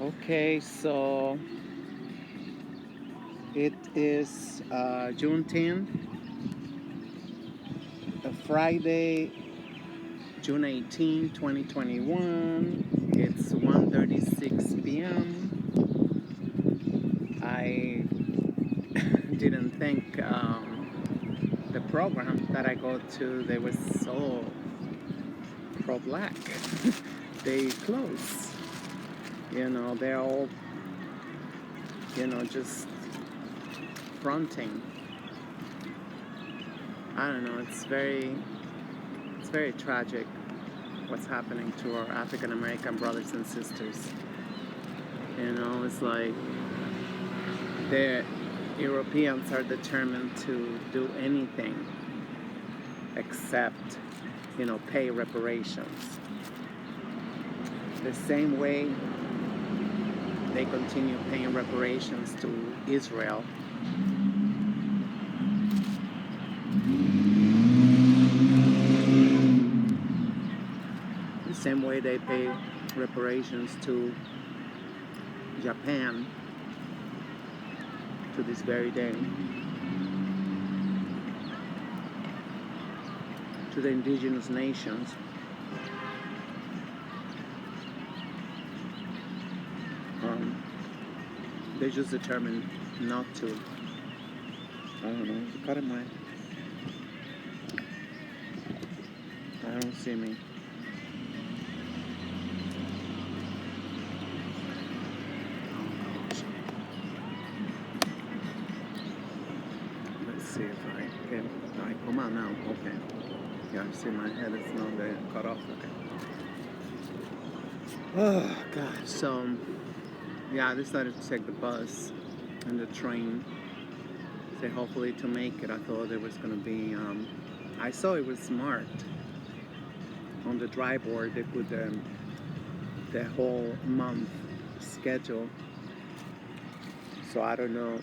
Okay, so it is June 10th, Friday, June 18, 2021. It's 1:36 p.m. I didn't think the program that I go to, they were so pro-black. They close. They're all, just fronting. I don't know, it's very tragic what's happening to our African American brothers and sisters. It's like the Europeans are determined to do anything except, pay reparations. The same way they continue paying reparations to Israel. The same way they pay reparations to Japan to this very day, to the indigenous nations. They're just determined not to. I don't know. Is it cutting my? I don't see me. Let's see if I can. All right, come on now. Okay. Yeah, I see my head is not there. Cut off. Okay. Oh God. So, yeah, I decided to take the bus and the train. Say hopefully to make it. I thought it was gonna be. I saw it was marked on the drive board. They put the whole month schedule. So I don't know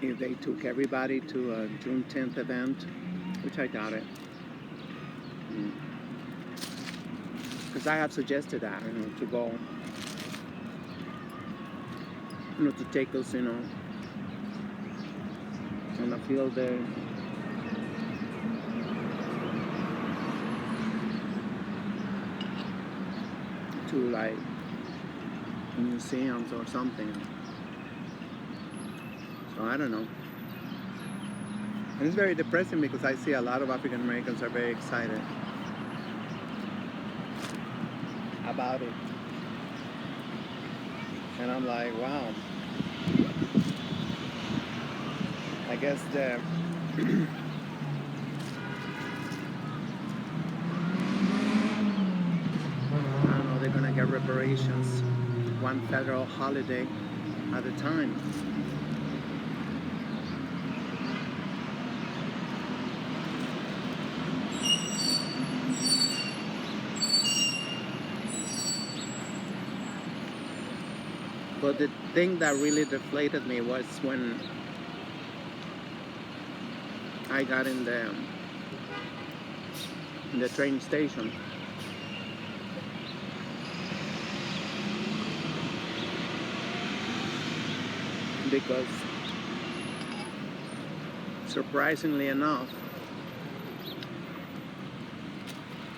if they took everybody to a June 10th event, which I doubt it. Because I have suggested that, to go, to take us, on a field day. To like museums or something. So I don't know. And it's very depressing because I see a lot of African Americans are very excited about it. And I'm like, wow. I guess I don't know, they're gonna get reparations, one federal holiday at a time. But the thing that really deflated me was when I got in the train station. Because surprisingly enough,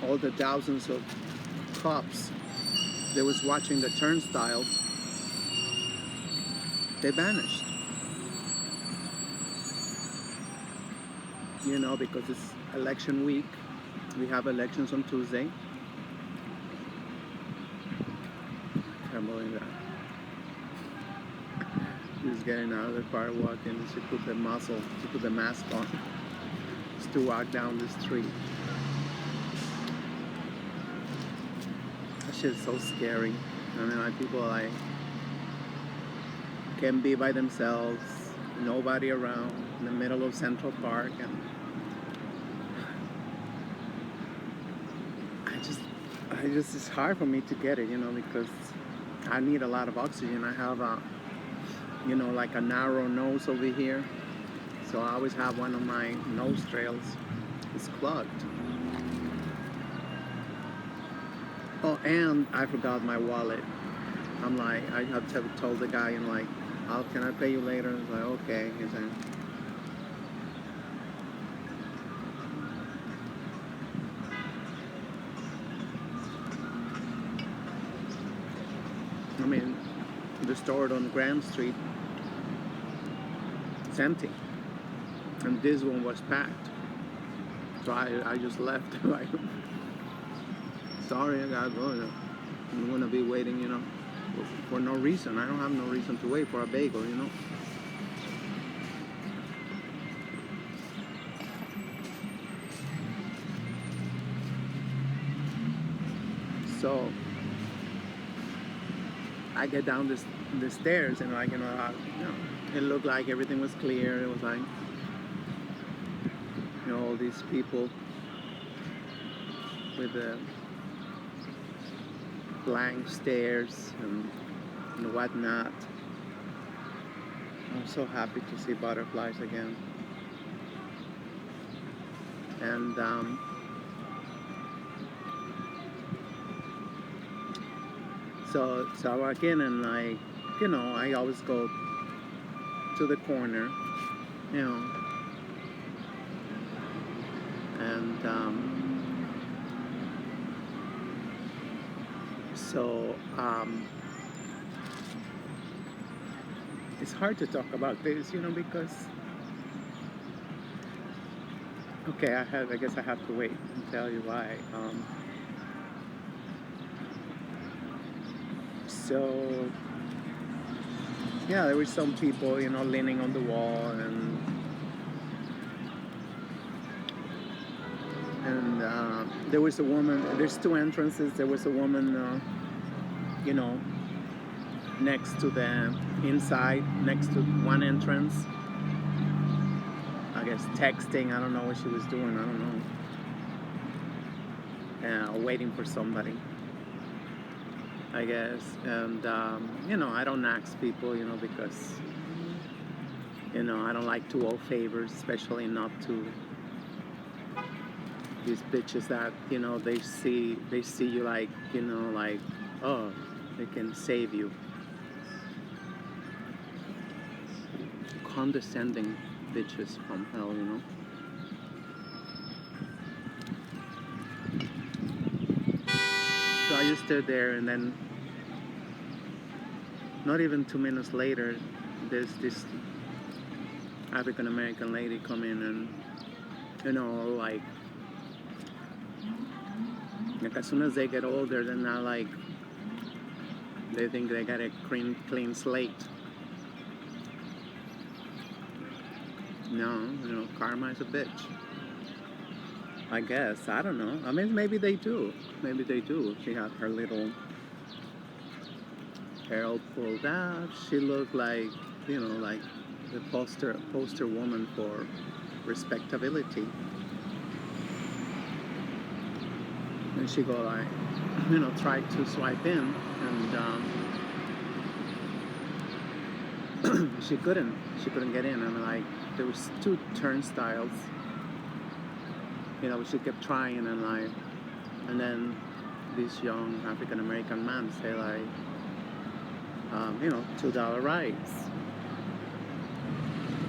all the thousands of cops that was watching the turnstiles, they vanished. Because it's election week. We have elections on Tuesday. Can't believe that. She's getting out of the car, walking. She put the mask on just to walk down the street. That shit's so scary. Like people can be by themselves, nobody around, in the middle of Central Park, and it's hard for me to get it, because I need a lot of oxygen. I have like a narrow nose over here, so I always have one of my nostrils is clogged. Oh, and I forgot my wallet. I'm like, I have told the guy, and like, how can I pay you later? He's like, okay. He's like, I mean, the store on Grand Street, it's empty, and this one was packed. So I just left. Like, sorry, I gotta go. I'm gonna be waiting, for no reason. I don't have no reason to wait for a bagel. So I get down the stairs, and like, it looked like everything was clear. It was like, all these people with the blank stares and whatnot. I'm so happy to see butterflies again. And so I walk in, and like, I always go to the corner, you know, and so it's hard to talk about this, because okay, I guess I have to wait and tell you why. So yeah, there were some people, leaning on the wall, and there was a woman. There's two entrances. There was a woman, you know, next to the inside, next to one entrance. I guess texting. I don't know what she was doing. I don't know. Waiting for somebody, I guess. And I don't ask people, because I don't like to owe favors, especially not to these bitches that they see you like like, oh, they can save you. Condescending bitches from hell. So I just stood there, and then not even 2 minutes later, there's this African American lady come in, and like as soon as they get older, they're not like, they think they got a clean slate. No, karma is a bitch. I guess. I don't know. I mean, maybe they do. Maybe they do. She had her little hair all pulled out. She looked like, like the poster woman for respectability. And she go like, try to swipe in, and she couldn't get in. And like, there was two turnstiles. She kept trying, and like, and then this young African American man say like, $2 rides.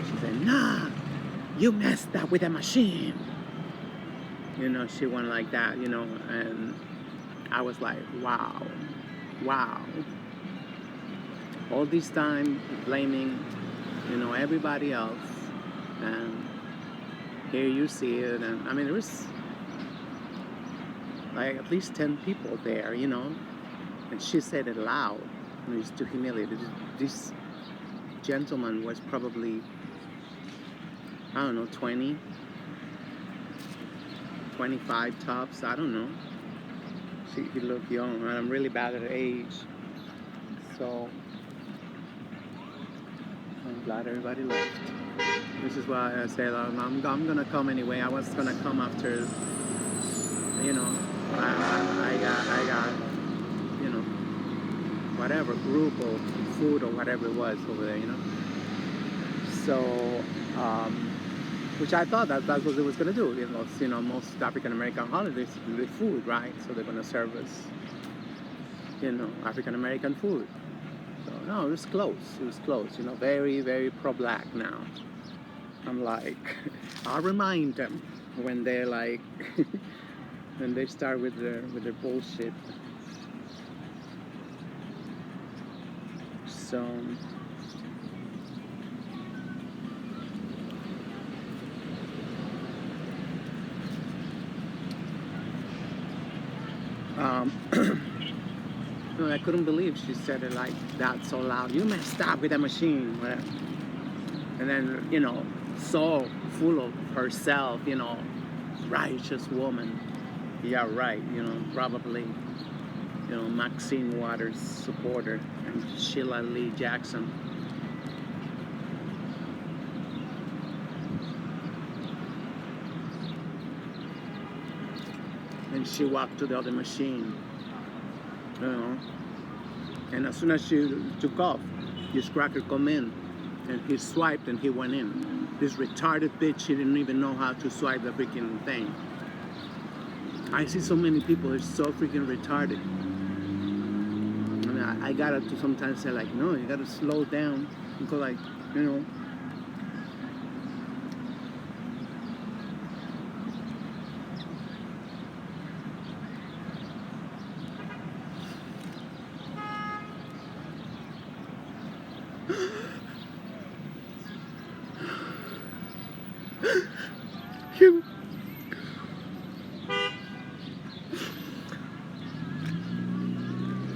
She said, nah, you messed up with the machine. She went like that, and I was like, wow. All this time blaming, everybody else, and here you see it. And I mean, there was like at least 10 people there, and she said it loud. It's too humiliated. This gentleman was probably, I don't know, 20, 25 tops. I don't know. He looked young, and I'm really bad at age. So I'm glad everybody left. This is why I say I'm gonna come anyway. I was gonna come after, I got, whatever group or food or whatever it was over there, So, which I thought that's what it was gonna do. Most African American holidays, the food, right? So they're gonna serve us African American food. So no, it was close. It was close. Very, very pro-black now. I'm like, I'll remind them when they're like, when they start with their bullshit. So. I couldn't believe she said it like that so loud. You messed up with that machine, whatever. And then, so full of herself, righteous woman. Yeah, right. Probably, Maxine Waters supporter and Sheila Lee Jackson. And she walked to the other machine, and as soon as she took off, this cracker come in, and he swiped and he went in. This retarded bitch, he didn't even know how to swipe the freaking thing. I see so many people, they're so freaking retarded. And I gotta to sometimes say like, no, you gotta slow down and go like,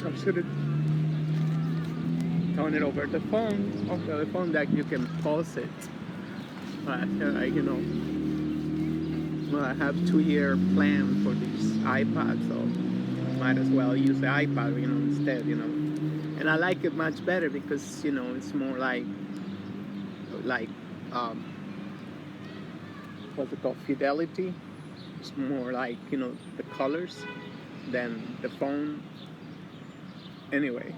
I should have done it over the phone that you can pause it. But I have 2-year plan for this iPad, so might as well use the iPad, instead, And I like it much better because, it's more like what's it called, fidelity. It's more like, the colors than the phone. Anyway.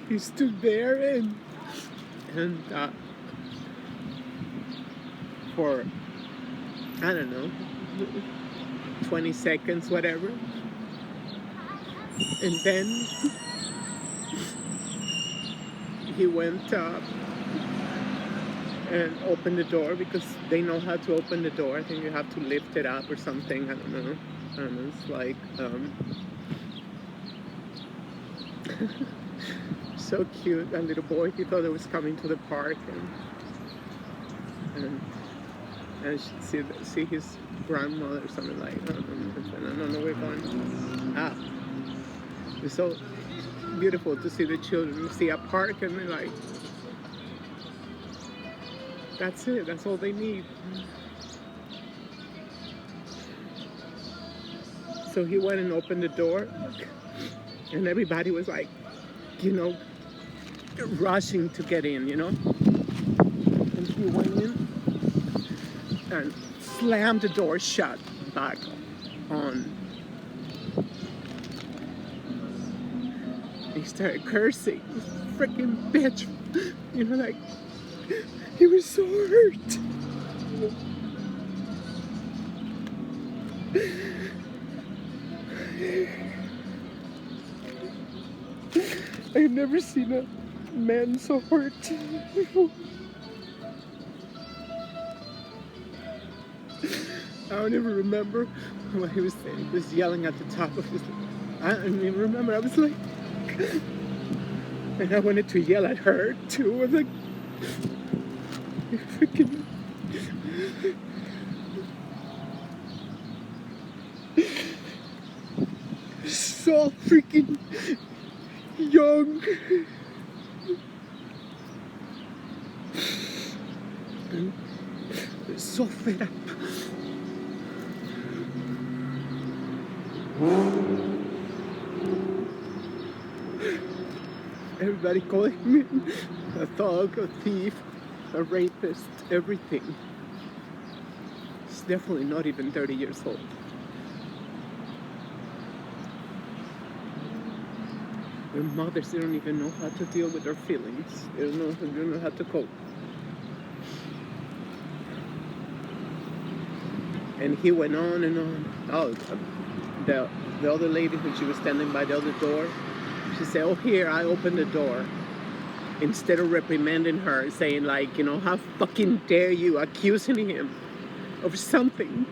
He stood there and for, I don't know, 20 seconds, whatever. And then he went up and opened the door because they know how to open the door. I think you have to lift it up or something. I don't know. It's like, so cute, that little boy. He thought it was coming to the park, and see his grandmother or something like, I don't know where we're going. It's so beautiful to see the children. You see a park and they're like, that's it, that's all they need. So he went and opened the door, and everybody was like, rushing to get in, And he went in and slammed the door shut back on. He started cursing, this freaking bitch, like, he was so hurt. I've never seen a man so hurt before. I don't even remember what he was saying. He was yelling at the top of his... I don't even remember. I was like... And I wanted to yell at her too. I was like... Freaking... So freaking young. So fed up. Everybody calling me a thug, a thief, a rapist, everything. She's definitely not even 30 years old. Their mothers, they don't even know how to deal with their feelings. They don't know how to cope. And he went on and on. Oh, the other lady when she was standing by the other door, she said, "Oh, here, I opened the door." Instead of reprimanding her, saying like, you know, how fucking dare you, accusing him of something.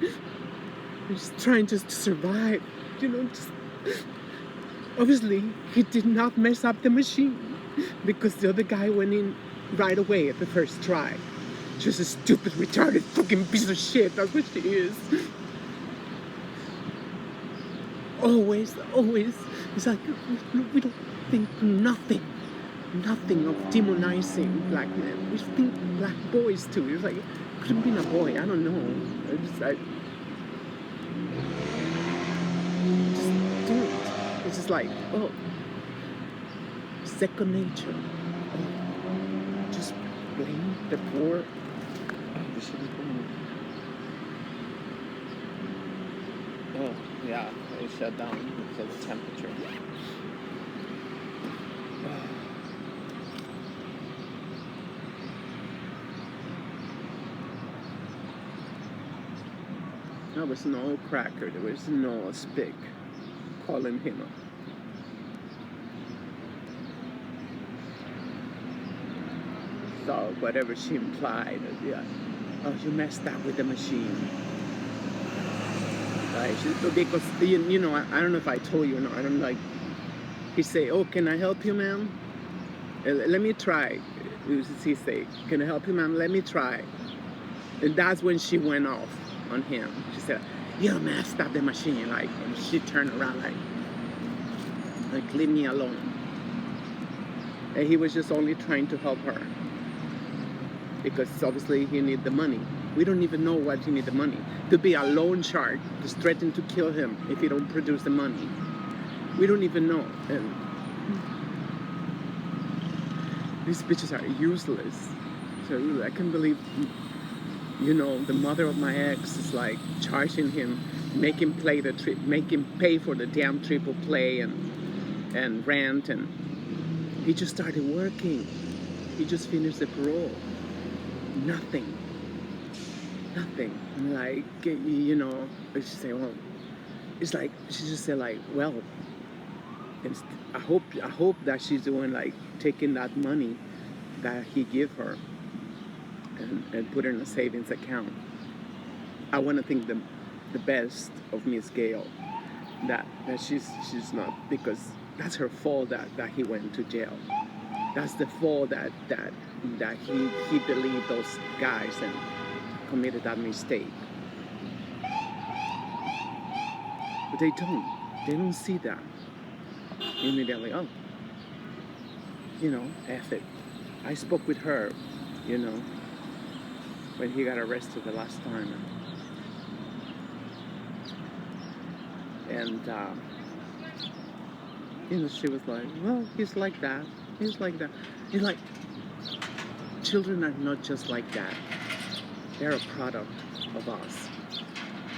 He's trying just to survive, you know. Just obviously, he did not mess up the machine because the other guy went in right away at the first try. Just a stupid, retarded, fucking piece of shit. That's what she is. Always. It's like we don't think nothing of demonizing black men. We think black boys too. It's like, it could have been a boy. I don't know. Just do it. It's just like, oh, second nature. Oh, just blame the poor. Oh, this shit is going. Oh, yeah, it shut down because of the temperature. There was no cracker, there was no spick calling him up. So whatever she implied, yeah, oh, you messed up with the machine. Right? Because, you know, I don't know if I told you or not, I don't like, he say, "Oh, can I help you, ma'am? Let me try." He say, "Can I help you, ma'am? Let me try." And that's when she went off on him. She said, "You messed up the machine." Like, and she turned around like, "Leave me alone." And he was just only trying to help her because obviously he needed the money. We don't even know what he needed the money. To be a loan shark, just threaten to kill him if he don't produce the money. We don't even know. And these bitches are useless. So I can't believe, you know, the mother of my ex is like charging him, make him play the trip, make him pay for the damn triple play and rent, and he just started working. He just finished the parole. Nothing. And like, you know, she say, well, it's like, she just said like, well, I hope that she's doing like taking that money that he give her and put it in a savings account. I want to think the best of Miss Gail, that she's not, because that's her fault that he went to jail. That's the fault that he believed those guys and committed that mistake. But they don't see that immediately. Oh, you know, F it. I spoke with her, you know, when he got arrested the last time, and you know, she was like, well, he's like that. He's like, children are not just like that. They're a product of us.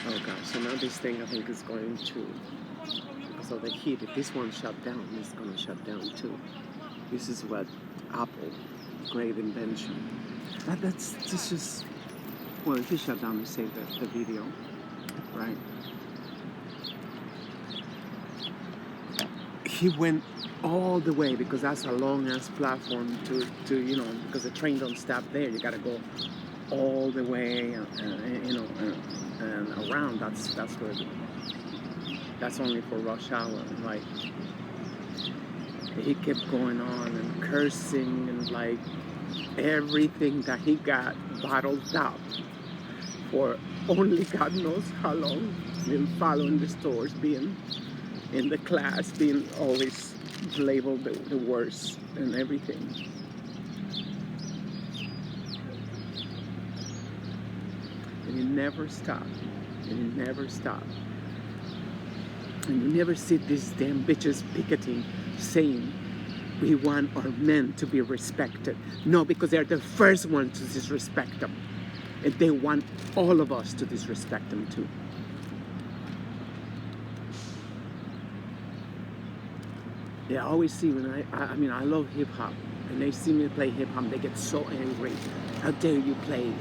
Oh gosh, so now this thing I think is going to, because of the heat, if this one shut down, it's going to shut down too. This is what Apple, great invention. That's just, well, if you shut down and save the video, right? He went all the way, because that's a long ass platform to you know, because the train don't stop there. You gotta go all the way, you know, and around. That's where that's only for rush hour, right? He kept going on and cursing and like everything that he got bottled up for only God knows how long. Been following the stores, being in the class, being always labeled the worst and everything. And he never stopped. And he never stopped. And you never see these damn bitches picketing, saying, We want our men to be respected. No, because they're the first ones to disrespect them. And they want all of us to disrespect them too. They always see when I mean, I love hip hop. And they see me play hip hop, they get so angry. How dare you play,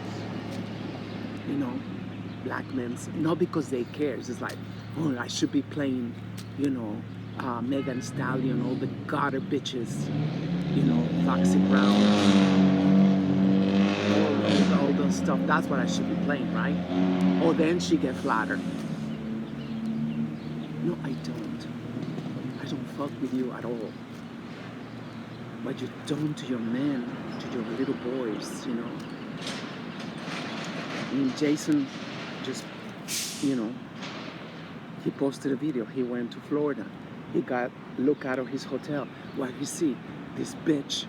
you know, black men's? Not because they care. It's just like, oh, I should be playing, you know, Megan Stallion, all the gutter bitches, you know, Foxy Brown, all those stuff. That's what I should be playing, right? Oh, then she get flattered. No, I don't. I don't fuck with you at all. What you done to your men, to your little boys, you know. I mean, Jason just, you know, he posted a video. He went to Florida. He got look out of his hotel. While you see this bitch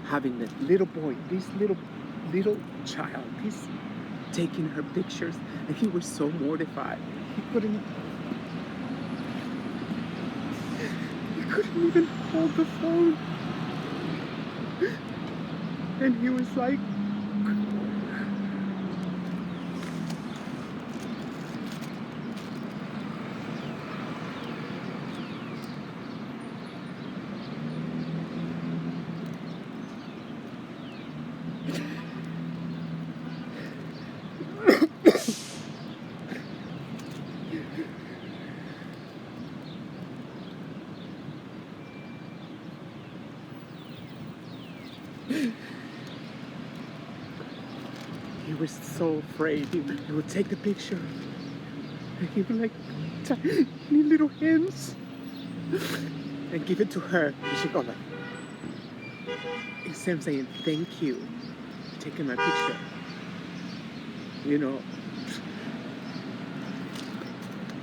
having the little boy, this little child, he's taking her pictures, and he was so mortified. He couldn't even hold the phone. And he was like, he was so afraid. He would take the picture, and he would like tiny little hands and give it to her. And she'd go like, instead of saying thank you for taking my picture, you know.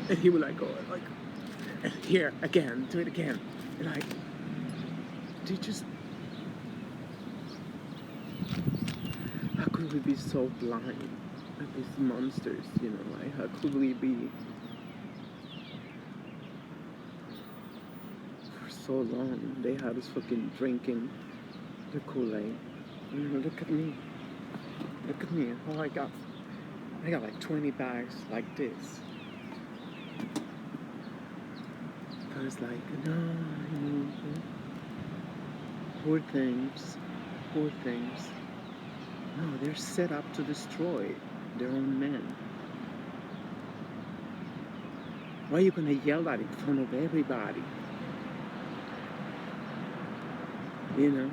And he would like go like, here again, do it again. And like, do you just? How could we be so blind at these monsters, you know, like, how could we be for so long? They had us fucking drinking the Kool-Aid. You know, look at me. Look at me. Oh, I got like 20 bags like this. I was like, no, you know, poor things, poor things. No, they're set up to destroy their own men. Why are you going to yell that in front of everybody? You know?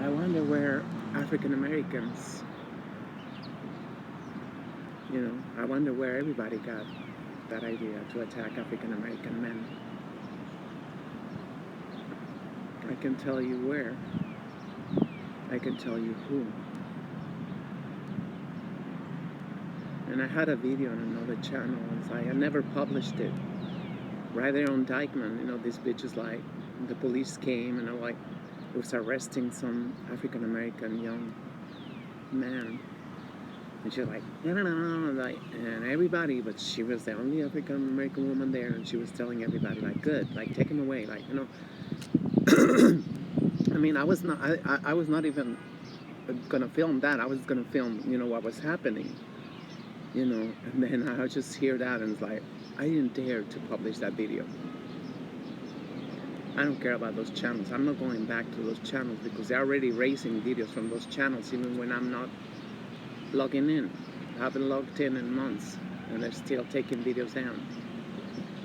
I wonder where African Americans, you know, I wonder where everybody got that idea to attack African American men. I can tell you where. I can tell you who. And I had a video on another channel. I never published it. Right there on Dykeman, you know, this bitch is like, the police came and it was arresting some African American young man. And she was like, no, like, and everybody, but she was the only African American woman there, and she was telling everybody, like, good, like, take him away, like, you know. I mean, I was not even gonna film that. I was gonna film, you know, what was happening, you know. And then I just hear that, and it's like, I didn't dare to publish that video. I don't care about those channels. I'm not going back to those channels because they're already raising videos from those channels, even when I'm not logging in. I haven't logged in months, and they're still taking videos down.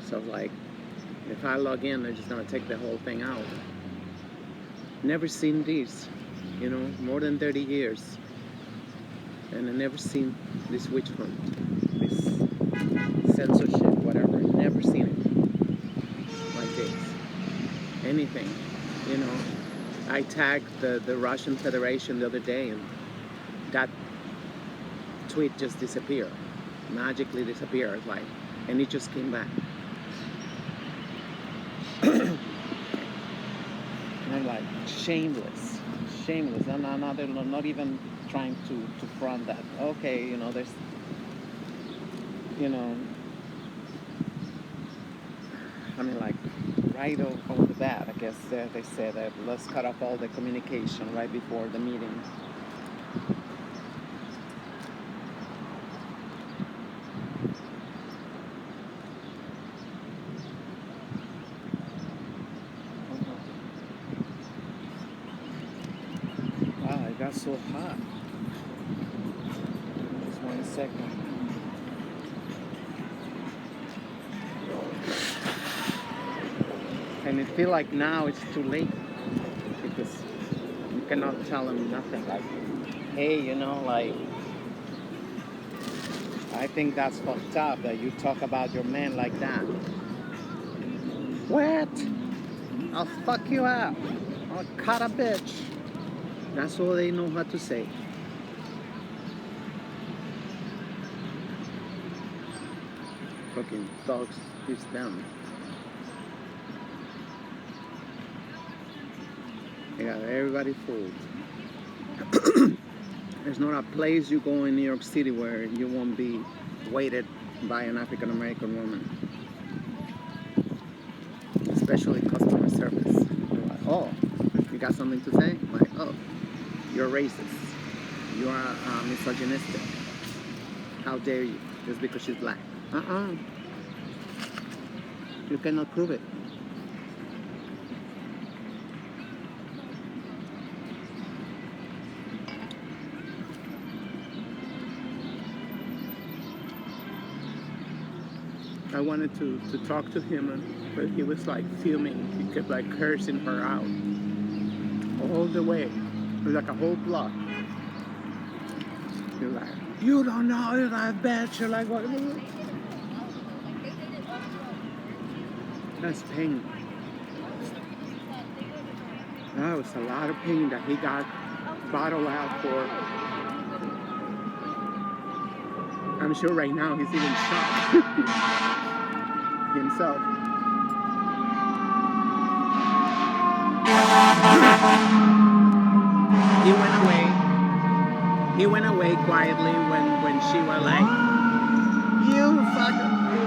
So, like, if I log in, they're just gonna take the whole thing out. Never seen these, you know, more than 30 years. And I never seen this witch hunt, this censorship, whatever. Never seen it like this. Anything, you know. I tagged the Russian Federation the other day, and that tweet just disappeared. Magically disappeared, like, and it just came back. And I'm like, shameless. And they're not even trying to front that. Okay, you know, there's, you know, I mean, like, right over the bat. I guess they said that let's cut off all the communication right before the meeting. Wow, it got so hot. Just 1 second. And it feel like now it's too late because you cannot tell them nothing. Like, hey, like, I think that's fucked up that you talk about your man like that. What? I'll fuck you up. I'll cut a bitch. That's all they know how to say. Fucking dogs, it's them. They got everybody fooled. There's not a place you go in New York City where you won't be waited by an African American woman. Especially customer service. They're like, oh, you got something to say? I'm like, oh, you're racist. You are misogynistic. How dare you? Just because she's black. You cannot prove it. I wanted to talk to him, but he was like filming. He kept like cursing her out all the way. It was like a whole block. You're like, you don't know, you're like, bitch. You're like, what? That's pain. That was a lot of pain that he got bottled out for. I'm sure right now he's even shocked himself. He went away quietly when she was like, you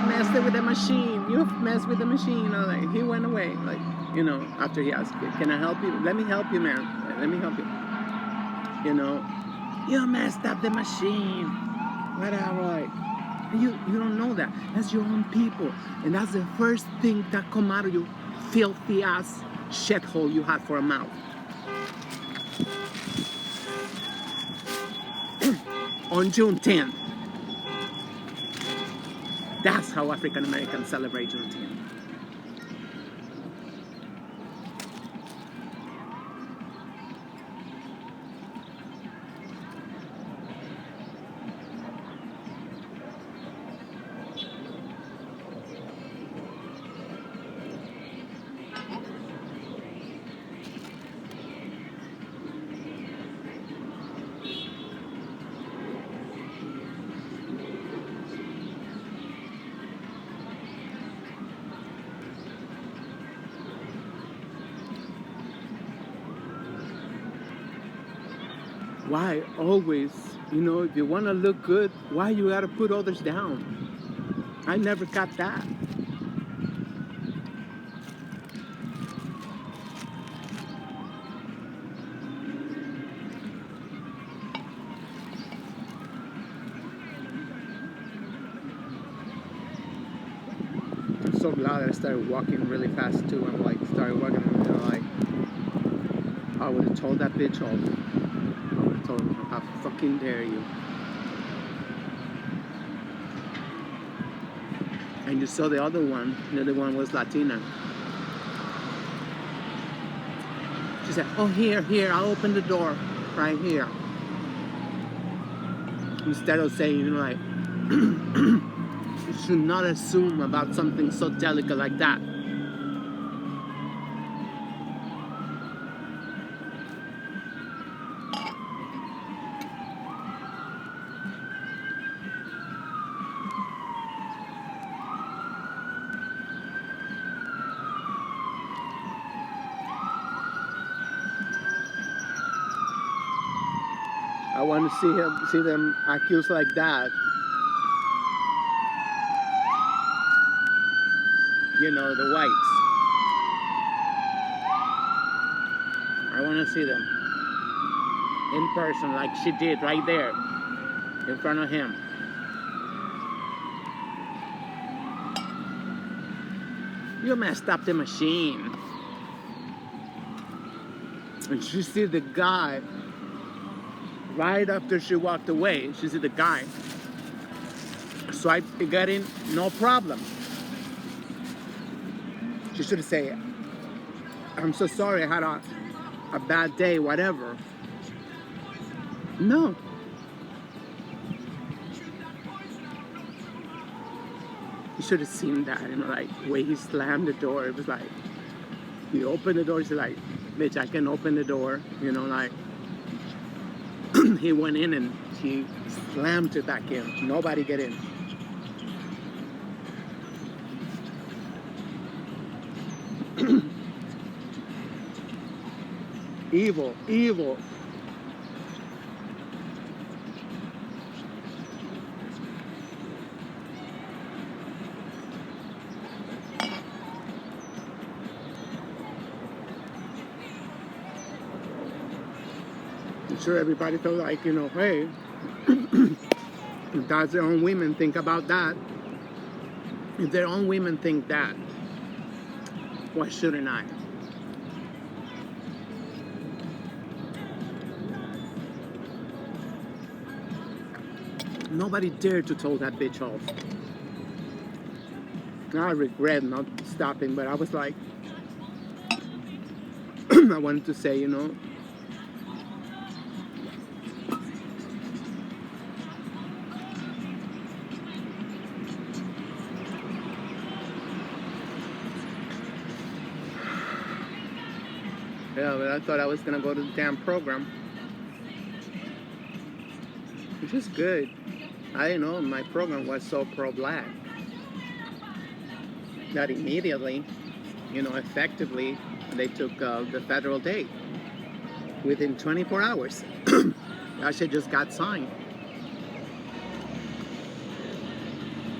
messed with the machine. You messed with the machine. Like, he went away, like, after he asked, can I help you? Let me help you, man. Let me help you. You messed up the machine. Whatever. Like, you don't know that. That's your own people. And that's the first thing that come out of your filthy ass shithole you had for a mouth. On June 10th. That's how African Americans celebrate Juneteenth. Why always, if you want to look good, why you got to put others down? I never got that. I'm so glad I started walking really fast too. I'm like, started walking, and like, I would have told that bitch off. I would have told him, how fucking dare you. And you saw the other one was Latina. She said, oh, here, I'll open the door, right here. Instead of saying, like, you should not assume about something so delicate like that. I want to see them accused like that. The whites. want to see them in person, like she did right there in front of him. You messed up the machine. And she see the guy right after she walked away. She see the guy swipe got in, no problem. She should say, I'm so sorry, I had a bad day, whatever. No. You should have seen that, like the way he slammed the door. It was like, he opened the door, he's like, bitch, I can open the door, like, he went in and he slammed it back in. Nobody get in. Evil, evil. I'm sure everybody felt like, hey, if that's their own women think about that. If their own women think that, why shouldn't I? Nobody dared to tell that bitch off. I regret not stopping, but I was like, I wanted to say, yeah, but I thought I was gonna go to the damn program, which is good. I didn't know my program was so pro-black that immediately, effectively, they took the federal day within 24 hours. That shit just got signed.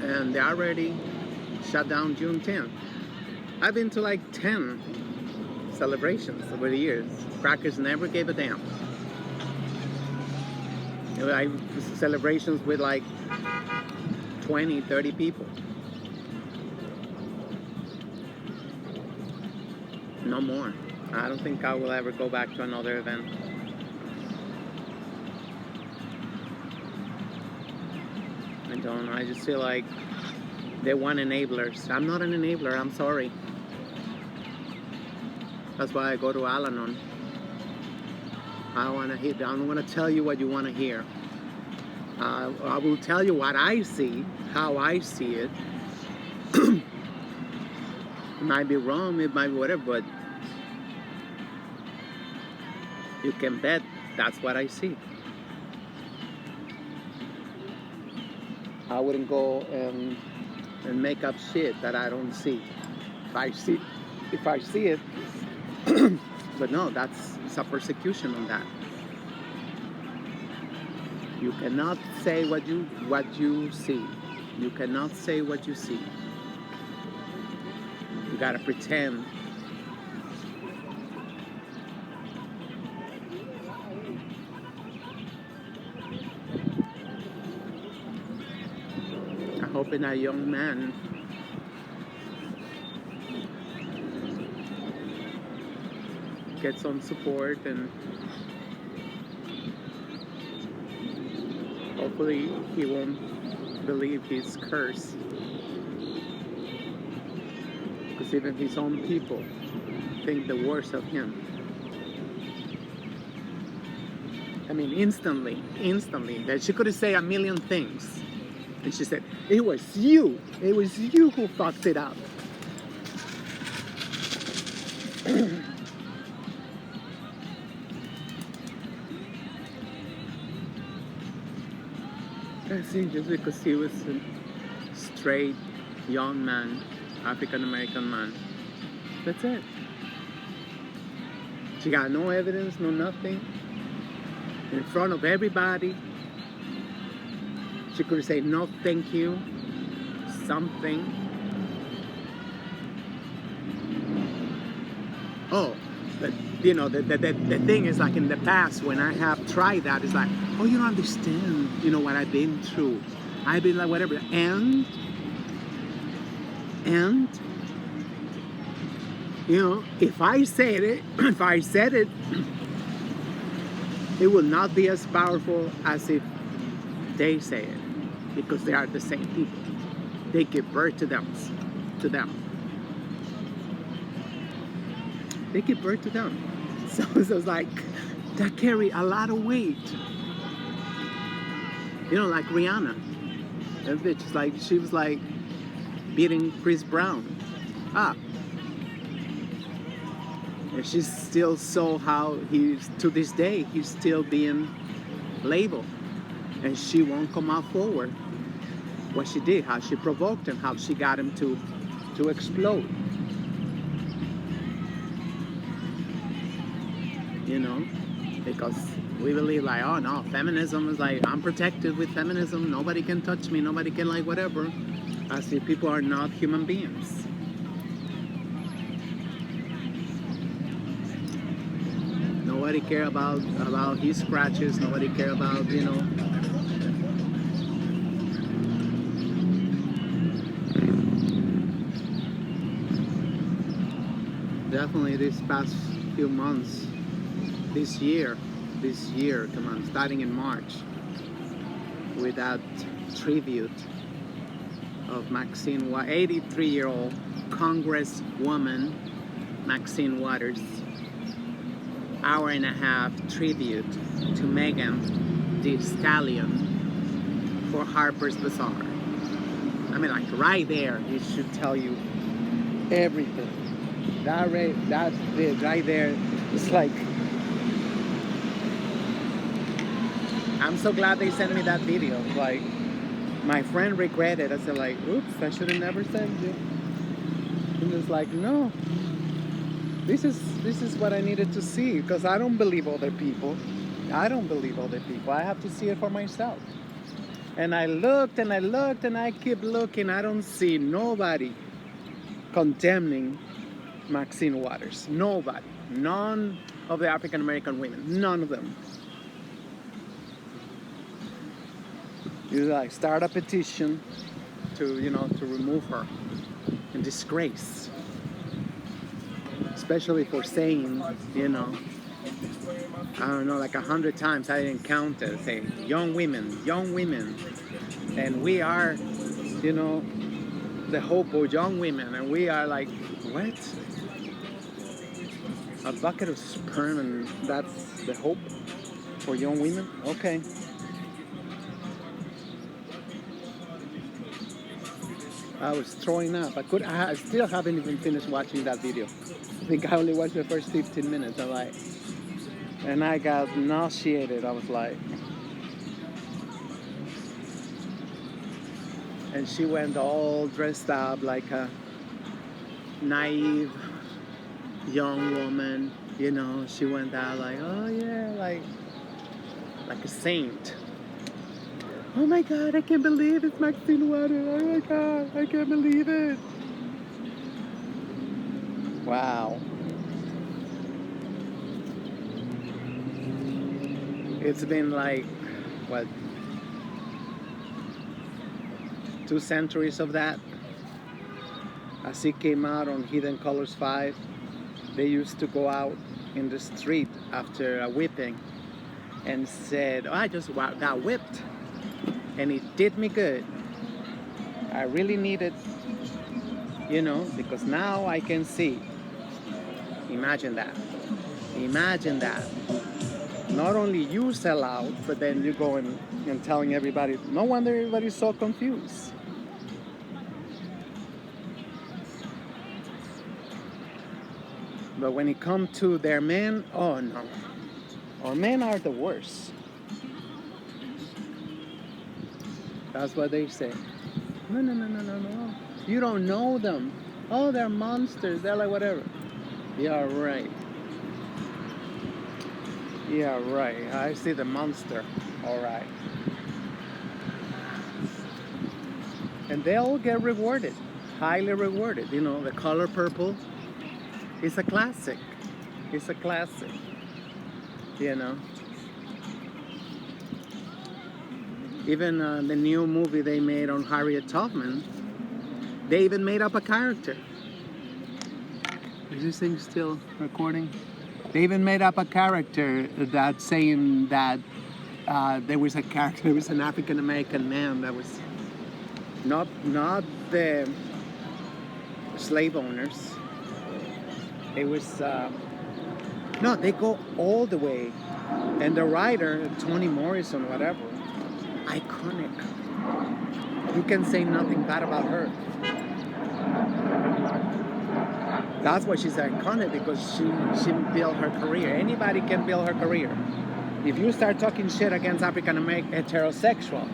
And they already shut down June 10th. I've been to like 10 celebrations over the years. Crackers never gave a damn. Like celebrations with like 20, 30 people. No more. I don't think I will ever go back to another event. I don't. I just feel like they want enablers. I'm not an enabler. I'm sorry. That's why I go to Al-Anon. I don't want to hear. I don't want to tell you what you want to hear. I will tell you what I see, how I see it. It might be wrong, it might be whatever, but you can bet that's what I see. I wouldn't go and make up shit that I don't see. If I see it, but no, it's a persecution on that. You cannot say what you see. You cannot say what you see. You gotta pretend. I'm hoping that young man gets some support and hopefully he won't believe he's cursed. Because even his own people think the worst of him. I mean, instantly, that she could say a million things. And she said, it was you who fucked it up. I think just because he was a straight, young man, African American man. That's it. She got no evidence, no nothing. In front of everybody. She could say no thank you, something. Oh, But the thing is, like, in the past when I have tried that, it's like, oh, you don't understand, what I've been through. I've been like whatever, and if I said it, it will not be as powerful as if they say it, because they are the same people. They give birth to them. They give birth to them. So it's like, that carry a lot of weight. Like Rihanna. That bitch, like, she was like beating Chris Brown up. And she's still how he's, to this day, he's still being labeled. And she won't come out forward. What she did, how she provoked him, how she got him to explode. Because we believe like, oh no, feminism is like, I'm protected with feminism. Nobody can touch me. Nobody can like whatever. As if people are not human beings. Nobody care about his scratches. Nobody care about, Definitely these past few months, this year, come on, starting in March, with that tribute of Maxine, 83-year-old Congresswoman Maxine Waters, hour-and-a-half tribute to Megan Thee Stallion for Harper's Bazaar. I mean, like, right there, it should tell you everything. That bit right there, it's like, I'm so glad they sent me that video. Like, my friend regretted. I said, like, oops, I should have never sent you. And it's like, no, this is what I needed to see, because I don't believe other people. I have to see it for myself. And I looked and I keep looking. I don't see nobody condemning Maxine Waters. Nobody. None of the African American women. None of them. You like start a petition to remove her in disgrace. Especially for saying, I don't know, like 100 times, I didn't count it, saying young women. And we are, the hope of young women. And we are like, what? A bucket of sperm, and that's the hope for young women? Okay. I was throwing up. I still haven't even finished watching that video. I think I only watched the first 15 minutes. And I got nauseated. I was like, and she went all dressed up like a naive young woman. She went out like, oh yeah, like a saint. Oh my God, I can't believe it's Maxine Waters. Oh my God, I can't believe it. Wow. It's been like, what, 2 centuries of that? As it came out on Hidden Colors 5, they used to go out in the street after a whipping and said, oh, I just got whipped. And it did me good. I really needed, because now I can see. Imagine that. Not only you sell out, but then you go and telling everybody. No wonder everybody's so confused. But when it comes to their men, oh no. Our men are the worst. That's what they say. No. You don't know them. Oh, they're monsters. They're like whatever. Yeah, right. I see the monster. All right. And they all get rewarded. Highly rewarded. The color purple is a classic. It's a classic, you know. Even the new movie they made on Harriet Tubman, they even made up a character. Is this thing still recording? They even made up a character that saying that there was a character, there was an African American man that was not the slave owners. It was no, they go all the way, and the writer Toni Morrison, whatever, iconic. You can say nothing bad about her. That's why she's iconic, because she built her career. Anybody can build her career. If you start talking shit against African American heterosexual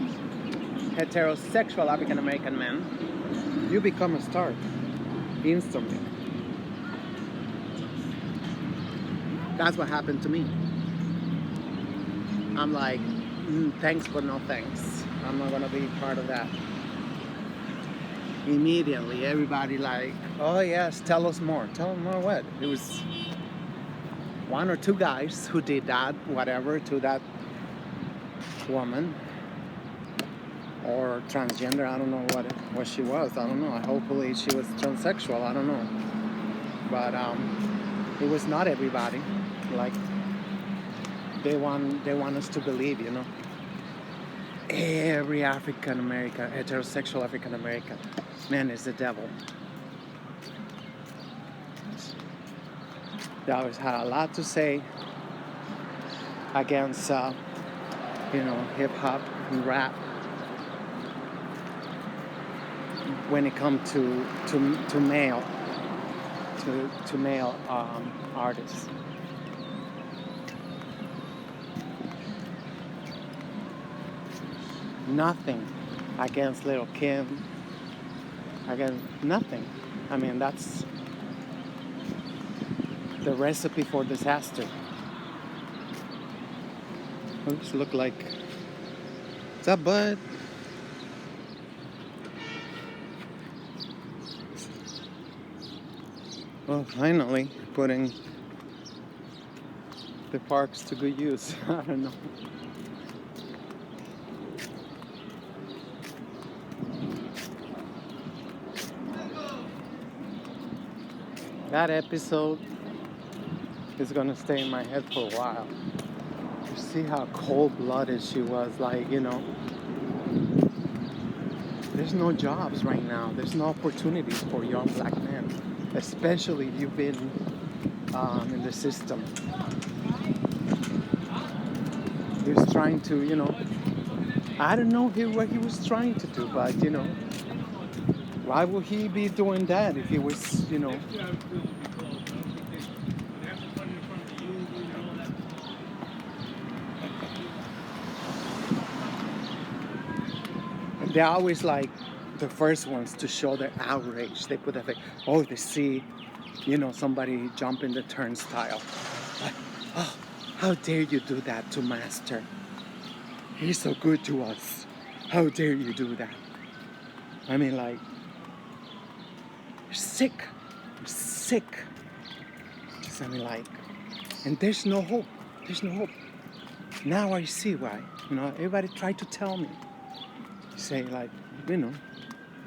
African American men, you become a star instantly. That's what happened to me. I'm like, thanks but no thanks. I'm not gonna be part of that. Immediately, everybody like, oh yes, tell us more. Tell them more what? It was one or two guys who did that, whatever, to that woman. Or transgender, I don't know what she was. I don't know. Hopefully she was transsexual, I don't know. But it was not everybody. Like they want us to believe, you know. Every African American, heterosexual African American man is the devil. They always had a lot to say against, hip hop and rap when it comes to male artists. Nothing against Little Kim, against nothing. I mean, that's the recipe for disaster. Oops, look like, what's up, bud? Well, finally putting the parks to good use. I don't know. That episode is gonna stay in my head for a while. You see how cold-blooded she was, like, you know. There's no jobs right now. There's no opportunities for young black men, especially if you've been in the system. He's trying to, you know, I don't know what he was trying to do, but, you know, why would he be doing that if he was, you know, they're always like the first ones to show their outrage. They put that thing, oh, they see, you know, somebody jump in the turnstile. Like, oh, how dare you do that to Master? He's so good to us. How dare you do that? I mean, like, you're sick. You're sick. I mean, like, and there's no hope. There's no hope. Now I see why. You know, everybody tried to tell me. Say, like, you know,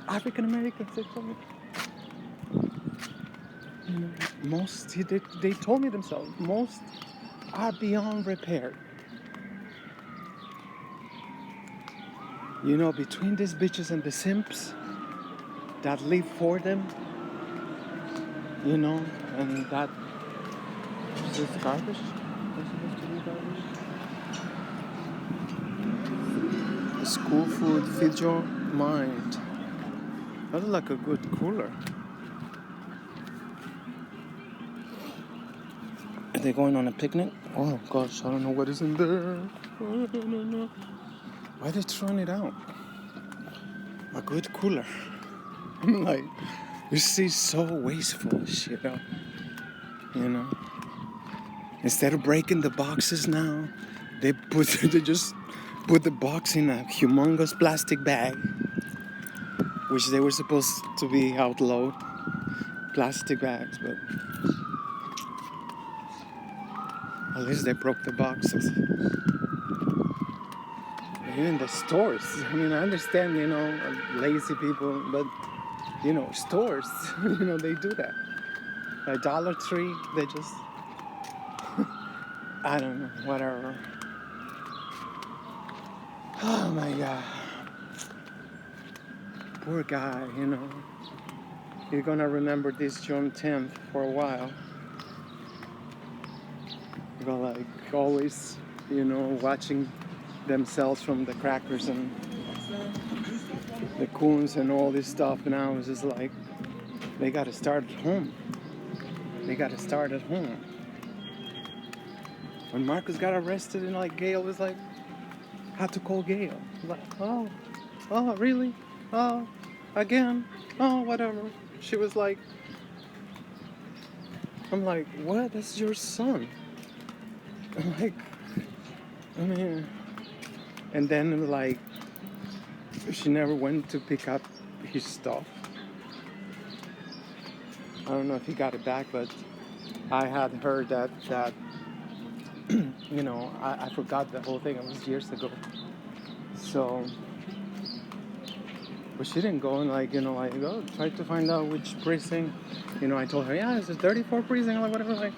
African Americans, they told me. You know, most, they told me themselves, most are beyond repair. You know, between these bitches and the simps that live for them, you know, and that, is this garbage? Is it supposed to be garbage? The school food feeds your mind. That is like a good cooler. Are they going on a picnic? Oh gosh, I don't know what is in there. I don't know. Why are they throwing it out? A good cooler. I'm like, this is so wasteful of shit, you know. Instead of breaking the boxes now, they just put the box in a humongous plastic bag, which they were supposed to be outlawed. Plastic bags, but At least they broke the boxes. Even the stores. I mean, I understand, lazy people, but, stores, they do that. Like Dollar Tree, they just, I don't know, whatever. Oh my God. Poor guy, You're gonna remember this June 10th for a while. You're gonna always, watching themselves from the crackers and the coons and all this stuff. Now it's just like, they gotta start at home. They gotta start at home. When Marcus got arrested and Gail was had to call Gail. Oh, really? Oh, again? Oh, whatever. She was I'm like, what? That's your son. I'm and then she never went to pick up his stuff. I don't know if he got it back, but I had heard that I forgot the whole thing. It was years ago. So, but she didn't go and try to find out which precinct. I told her, yeah, it's a 34 precinct, whatever.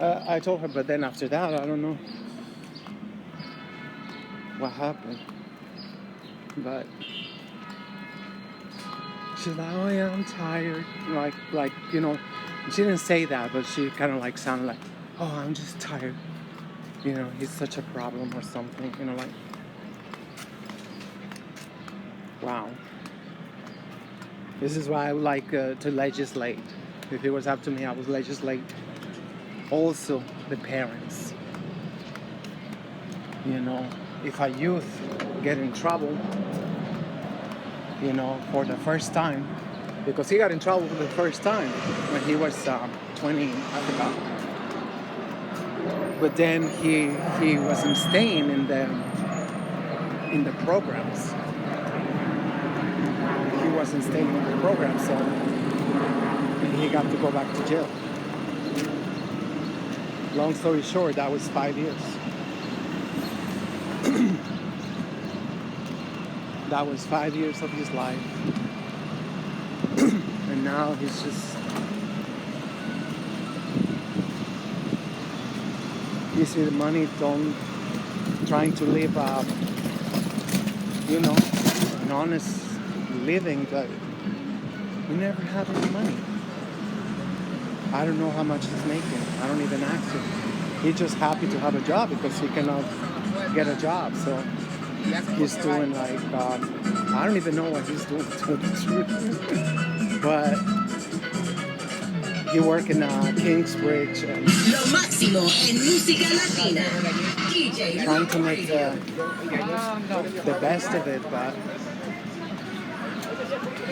I told her, but then after that, I don't know what happened. But she's like, oh yeah, I'm tired. She didn't say that, but she kind of sounded like, oh, I'm just tired. He's such a problem or something. Wow. This is why I would like to legislate. If it was up to me, I would legislate also the parents. If a youth get in trouble, for the first time, because he got in trouble for the first time when he was 20, I forgot. But then he wasn't staying in the programs. He wasn't staying in the program, so he got to go back to jail. Long story short, that was 5 years. That was 5 years of his life. And now he's just using the money, trying to live an honest living, but he never had any money. I don't know how much he's making. I don't even ask him. He's just happy to have a job because he cannot get a job. So he's doing I don't even know what he's doing, to tell the truth. But he works in Kingsbridge and Lo máximo en música latina. trying to make the best of it, but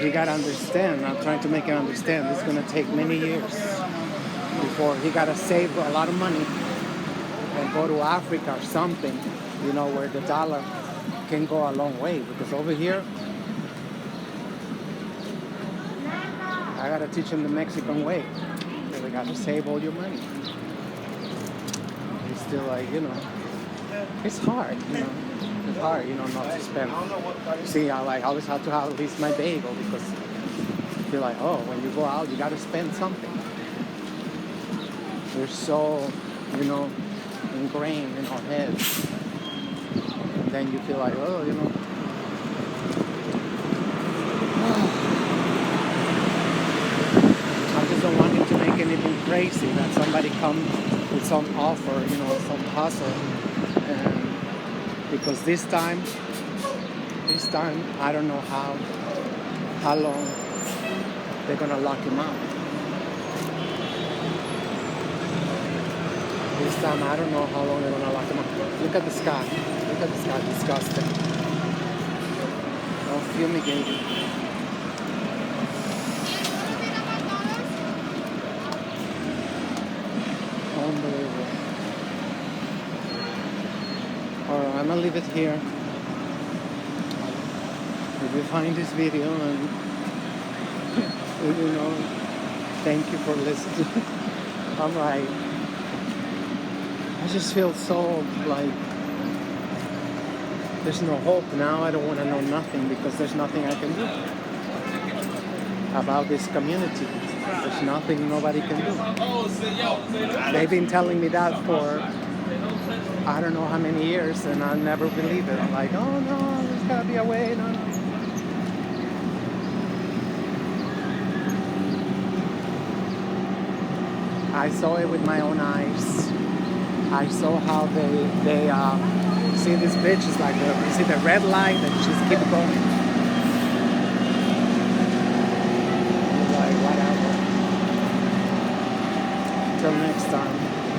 he gotta understand. I'm trying to make him understand. It's gonna take many years before he gotta save a lot of money and go to Africa or something, where the dollar can go a long way. Because over here, I gotta teach him the Mexican way. So we gotta save all your money. It's still it's hard, It's hard, not to spend. See, I always have to have at least my bagel because I feel when you go out, you gotta spend something. We're so, ingrained in our heads. And then you feel I just don't want him to make anything crazy, that somebody come with some offer, some hustle. And because this time, I don't know how long they're gonna lock him up. This time, I don't know how long they're gonna lock him up. Look at the sky. Look at the sky. Disgusting. All fumigated. Unbelievable. Alright, I'm gonna leave it here. If you find this video and thank you for listening. I'm I just feel so like there's no hope now. I don't want to know nothing because there's nothing I can do about this community. There's nothing nobody can do. They've been telling me that for I don't know how many years, and I never believe it. I'm like, oh no, there's gotta be a way. No, no. I saw it with my own eyes. I saw how they see this bitch is like you see the red light and she's keep going. Like whatever. Till next time.